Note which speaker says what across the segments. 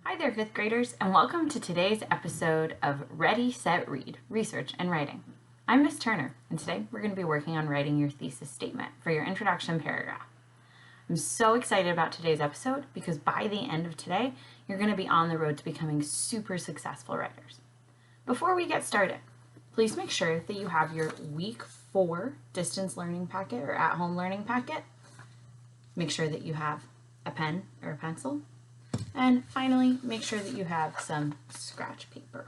Speaker 1: Hi there, fifth graders, and welcome to today's episode of Ready, Set, Read, Research and Writing. I'm Miss Turner, and today we're going to be working on writing your thesis statement for your introduction paragraph. I'm so excited about today's episode because by the end of today, you're going to be on the road to becoming super successful writers. Before we get started, please make sure that you have your week 4 distance learning packet or at-home learning packet. Make sure that you have a pen or a pencil. And finally, make sure that you have some scratch paper.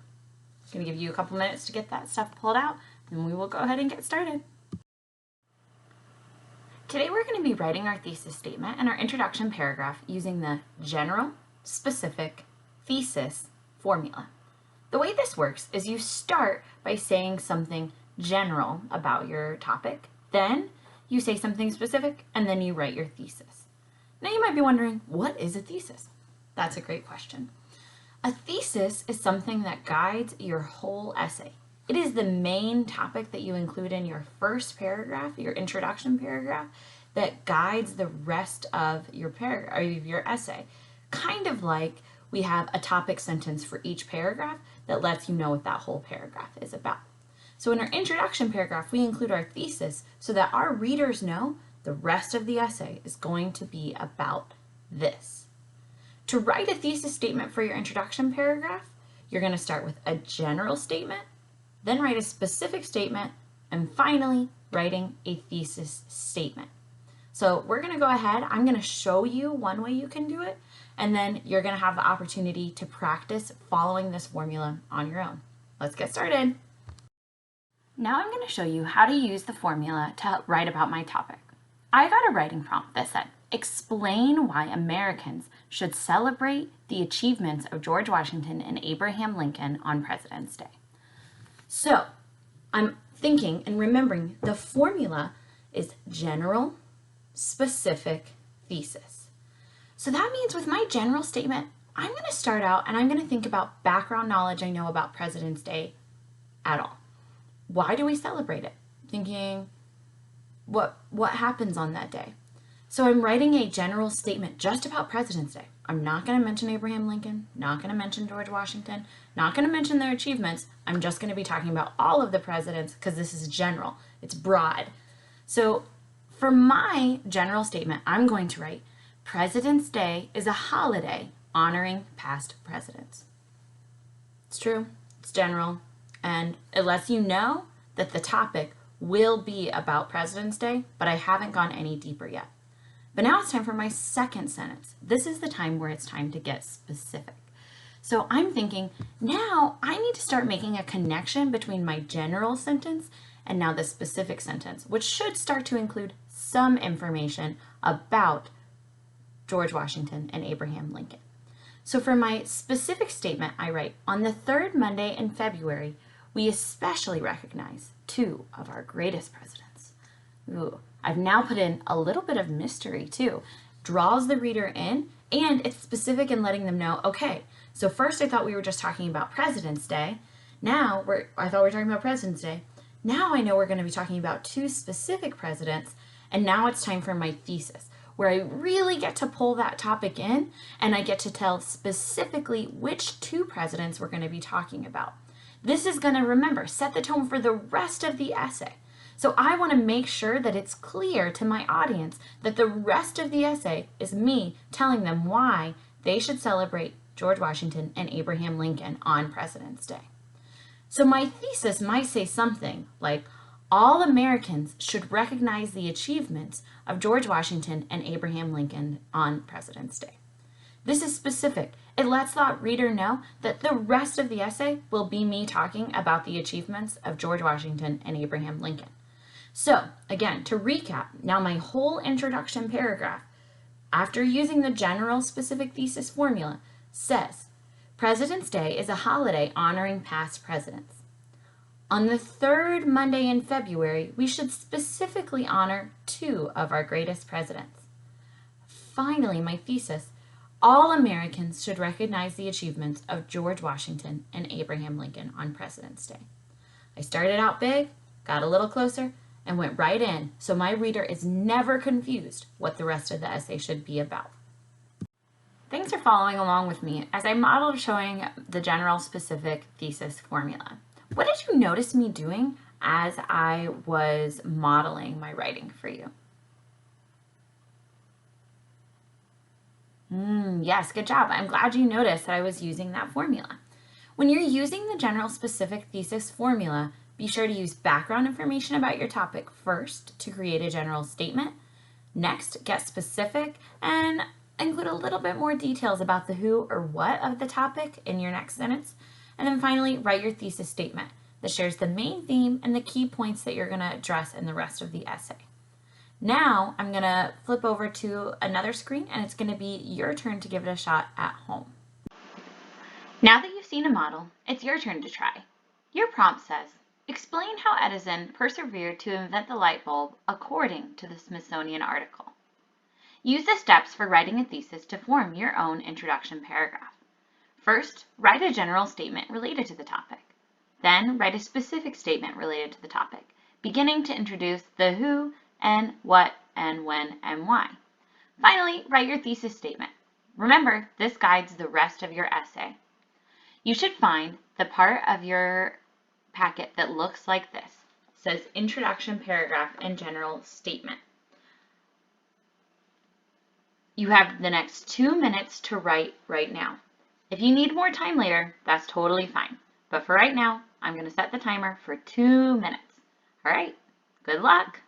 Speaker 1: I'm going to give you a couple minutes to get that stuff pulled out, and we will go ahead and get started. Today we're going to be writing our thesis statement and our introduction paragraph using the general-specific-thesis formula. The way this works is you start by saying something general about your topic, then you say something specific, and then you write your thesis. Now you might be wondering, what is a thesis? That's a great question. A thesis is something that guides your whole essay. It is the main topic that you include in your first paragraph, your introduction paragraph, that guides the rest of your paragraph, or your essay. Kind of like we have a topic sentence for each paragraph that lets you know what that whole paragraph is about. So in our introduction paragraph, we include our thesis so that our readers know the rest of the essay is going to be about this. To write a thesis statement for your introduction paragraph, you're going to start with a general statement, then write a specific statement, and finally writing a thesis statement. So we're going to go ahead, I'm going to show you one way you can do it, and then you're going to have the opportunity to practice following this formula on your own. Let's get started. Now I'm going to show you how to use the formula to write about my topic. I got a writing prompt that said, explain why Americans should celebrate the achievements of George Washington and Abraham Lincoln on President's Day. So I'm thinking and remembering the formula is general, specific, thesis. So that means with my general statement, I'm going to start out and I'm going to think about background knowledge I know about President's Day at all. Why do we celebrate it? Thinking what happens on that day. So I'm writing a general statement just about President's Day. I'm not going to mention Abraham Lincoln, not going to mention George Washington, not going to mention their achievements. I'm just going to be talking about all of the presidents because this is general. It's broad. So for my general statement, I'm going to write, President's Day is a holiday honoring past presidents. It's true, it's general, and it lets you know that the topic will be about President's Day, but I haven't gone any deeper yet. But now it's time for my second sentence. This is the time where it's time to get specific. So I'm thinking, now I need to start making a connection between my general sentence and now the specific sentence, which should start to include some information about George Washington and Abraham Lincoln. So for my specific statement, I write, on the third Monday in February, we especially recognize 2 of our greatest presidents. Ooh. I've now put in a little bit of mystery too. Draws the reader in, and it's specific in letting them know, okay, so first I thought we were just talking about President's Day. Now I thought we were talking about President's Day. Now I know we're going to be talking about 2 specific presidents, and now it's time for my thesis, where I really get to pull that topic in, and I get to tell specifically which 2 presidents we're going to be talking about. This is going to, remember, set the tone for the rest of the essay. So I want to make sure that it's clear to my audience that the rest of the essay is me telling them why they should celebrate George Washington and Abraham Lincoln on President's Day. So my thesis might say something like, all Americans should recognize the achievements of George Washington and Abraham Lincoln on President's Day. This is specific. It lets the reader know that the rest of the essay will be me talking about the achievements of George Washington and Abraham Lincoln. So again, to recap, now my whole introduction paragraph, after using the general specific thesis formula, says, President's Day is a holiday honoring past presidents. On the third Monday in February, we should specifically honor 2 of our greatest presidents. Finally, my thesis, all Americans should recognize the achievements of George Washington and Abraham Lincoln on President's Day. I started out big, got a little closer, and went right in so my reader is never confused what the rest of the essay should be about. Thanks for following along with me as I modeled showing the general-specific-thesis formula. What did you notice me doing as I was modeling my writing for you? Yes, good job. I'm glad you noticed that I was using that formula. When you're using the general-specific-thesis formula, be sure to use background information about your topic first to create a general statement. Next, get specific and include a little bit more details about the who or what of the topic in your next sentence. And then finally, write your thesis statement that shares the main theme and the key points that you're going to address in the rest of the essay. Now I'm going to flip over to another screen and it's going to be your turn to give it a shot at home. Now that you've seen a model, it's your turn to try. Your prompt says, explain how Edison persevered to invent the light bulb according to the Smithsonian article. Use the steps for writing a thesis to form your own introduction paragraph. First, write a general statement related to the topic. Then, write a specific statement related to the topic, beginning to introduce the who and what and when and why. Finally, write your thesis statement. Remember, this guides the rest of your essay. You should find the part of your packet that looks like this. It says introduction paragraph and general statement. You have the next 2 minutes to write right now. If you need more time later, that's totally fine. But for right now, I'm going to set the timer for 2 minutes. All right, good luck.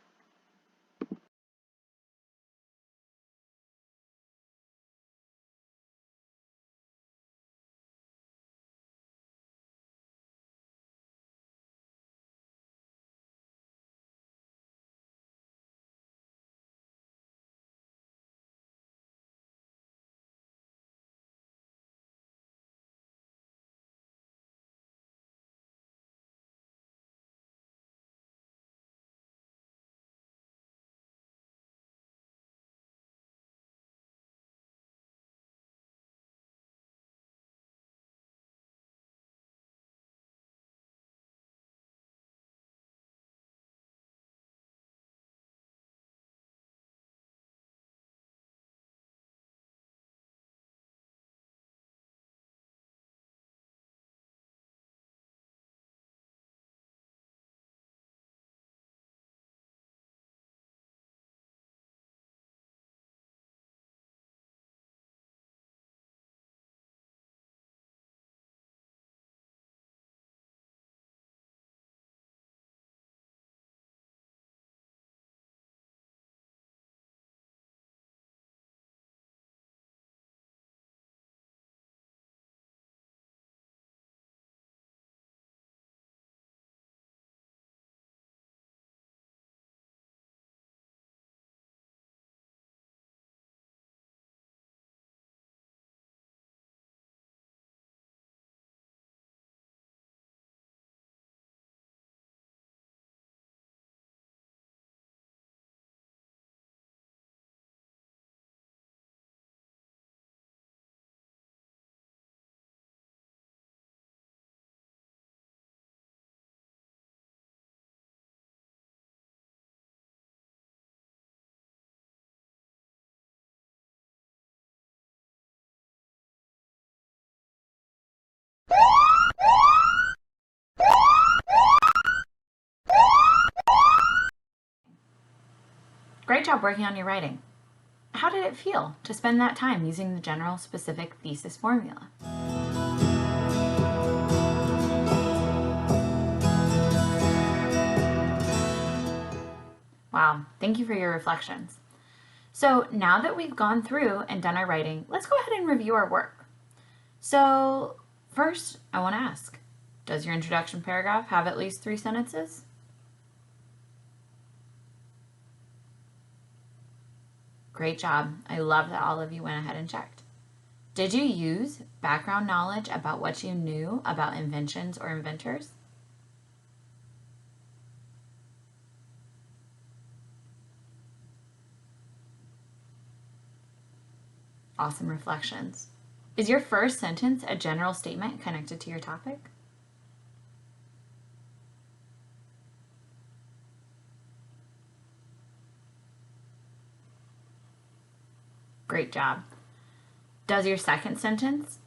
Speaker 1: Great job working on your writing. How did it feel to spend that time using the general-specific-thesis formula? Wow, thank you for your reflections. So now that we've gone through and done our writing, let's go ahead and review our work. So first, I want to ask, does your introduction paragraph have at least 3 sentences? Great job. I love that all of you went ahead and checked. Did you use background knowledge about what you knew about inventions or inventors? Awesome reflections. Is your first sentence a general statement connected to your topic? Great job. Does your second sentence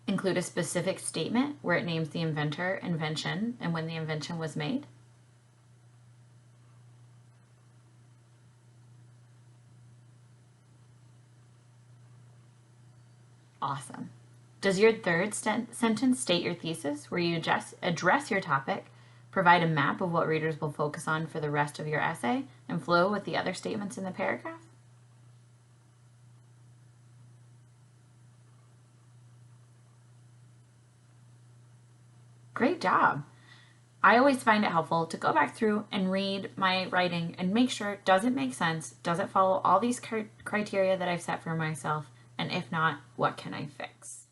Speaker 1: include a specific statement where it names the inventor, invention, and when the invention was made? Awesome. Does your third sentence state your thesis, where you address your topic, provide a map of what readers will focus on for the rest of your essay, and flow with the other statements in the paragraph? Great job. I always find it helpful to go back through and read my writing and make sure, does it make sense? Does it follow all these criteria that I've set for myself? And if not, what can I fix?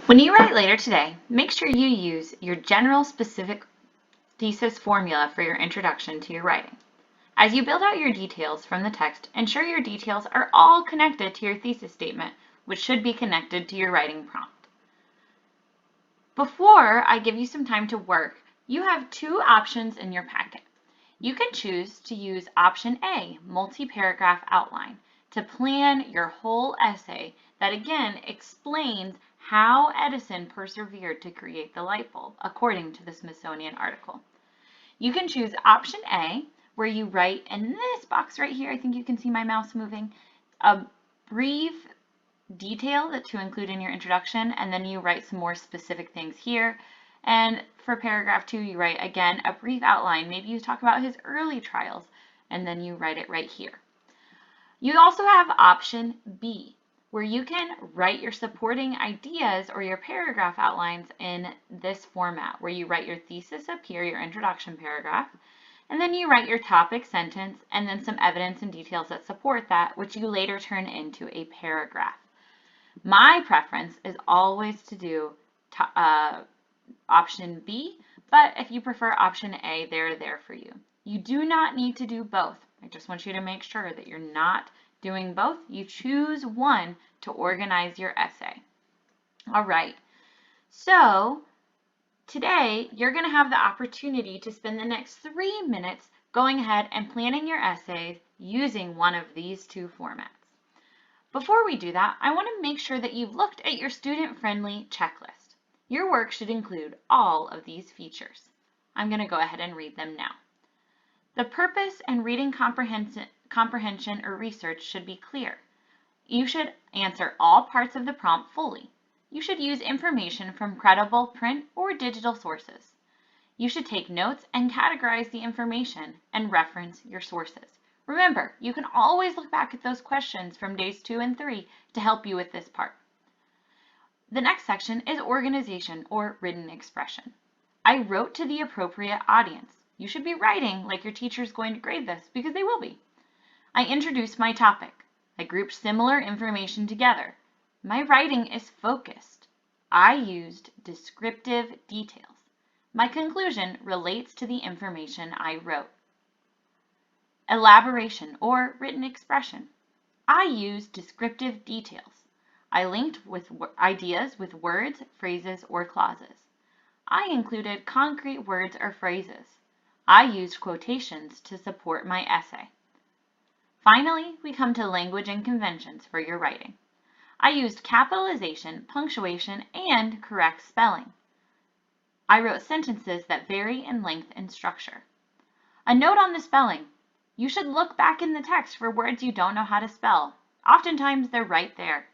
Speaker 1: When you write later today, make sure you use your general-specific thesis formula for your introduction to your writing. As you build out your details from the text, ensure your details are all connected to your thesis statement, which should be connected to your writing prompt. Before I give you some time to work, you have two options in your packet. You can choose to use option A, multi-paragraph outline, to plan your whole essay that again explains how Edison persevered to create the light bulb, according to the Smithsonian article. You can choose option A, where you write in this box right here, I think you can see my mouse moving, a brief detail to include in your introduction, and then you write some more specific things here. And for paragraph 2, you write, again, a brief outline. Maybe you talk about his early trials, and then you write it right here. You also have option B, where you can write your supporting ideas or your paragraph outlines in this format, where you write your thesis up here, your introduction paragraph, and then you write your topic sentence, and then some evidence and details that support that, which you later turn into a paragraph. My preference is always to do option B, but if you prefer option A, they're there for you. You do not need to do both. I just want you to make sure that you're not doing both. You choose one to organize your essay. All right, so today you're going to have the opportunity to spend the next 3 minutes going ahead and planning your essays using one of these two formats. Before we do that, I want to make sure that you've looked at your student-friendly checklist. Your work should include all of these features. I'm going to go ahead and read them now. The purpose and reading comprehension or research should be clear. You should answer all parts of the prompt fully. You should use information from credible print or digital sources. You should take notes and categorize the information and reference your sources. Remember, you can always look back at those questions from days 2 and 3 to help you with this part. The next section is organization or written expression. I wrote to the appropriate audience. You should be writing like your teacher is going to grade this, because they will be. I introduced my topic. I grouped similar information together. My writing is focused. I used descriptive details. My conclusion relates to the information I wrote. Elaboration or written expression. I used descriptive details. I linked with ideas with words, phrases, or clauses. I included concrete words or phrases. I used quotations to support my essay. Finally, we come to language and conventions for your writing. I used capitalization, punctuation, and correct spelling. I wrote sentences that vary in length and structure. A note on the spelling. You should look back in the text for words you don't know how to spell. Oftentimes, they're right there.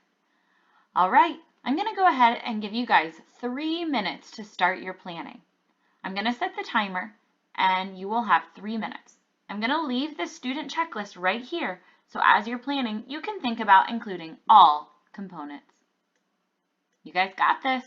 Speaker 1: All right, I'm going to go ahead and give you guys 3 minutes to start your planning. I'm going to set the timer, and you will have 3 minutes. I'm going to leave the student checklist right here, so as you're planning, you can think about including all components. You guys got this.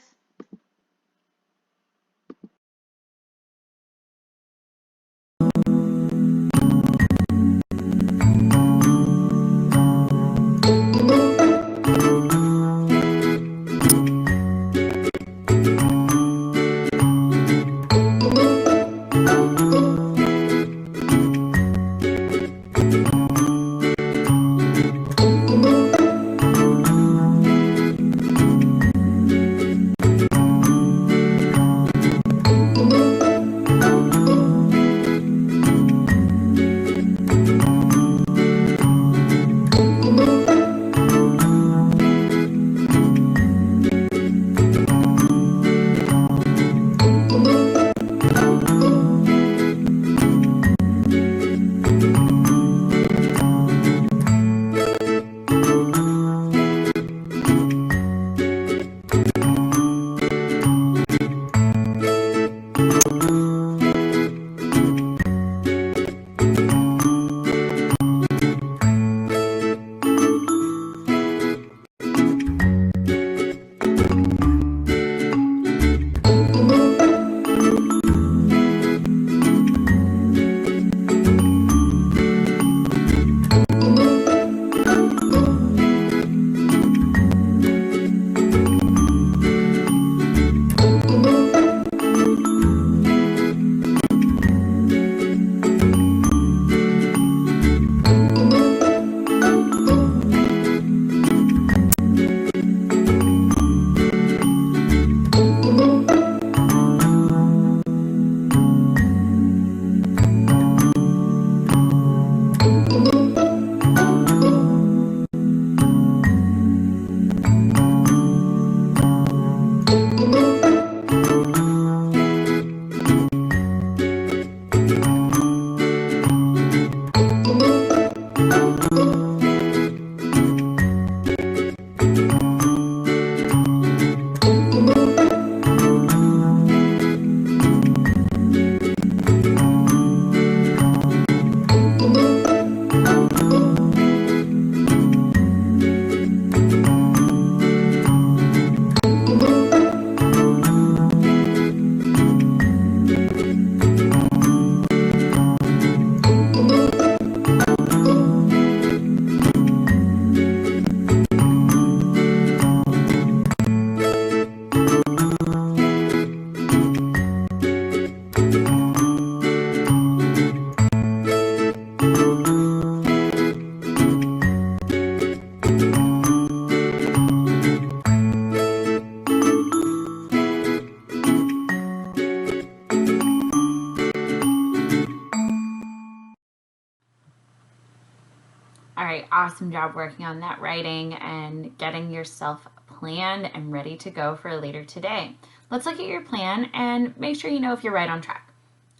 Speaker 1: awesome job working on that writing and getting yourself planned and ready to go for later today. Let's look at your plan and make sure you know if you're right on track.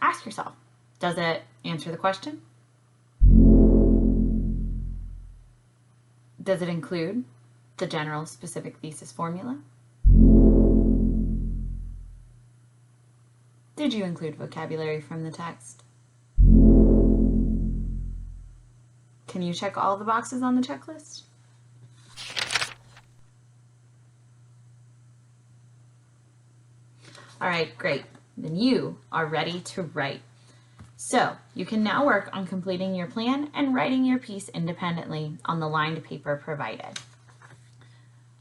Speaker 1: Ask yourself, does it answer the question? Does it include the general specific thesis formula? Did you include vocabulary from the text? Can you check all the boxes on the checklist? All right, great. Then you are ready to write. So you can now work on completing your plan and writing your piece independently on the lined paper provided.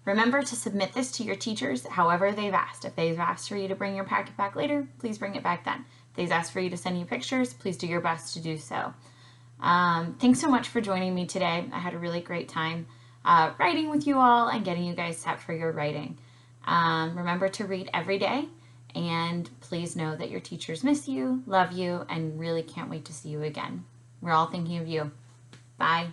Speaker 1: Remember to submit this to your teachers however they've asked. If they've asked for you to bring your packet back later, please bring it back then. If they've asked for you to send you pictures, please do your best to do so. Thanks so much for joining me today. I had a really great time writing with you all and getting you guys set for your writing. Remember to read every day, and please know that your teachers miss you, love you, and really can't wait to see you again. We're all thinking of you. Bye.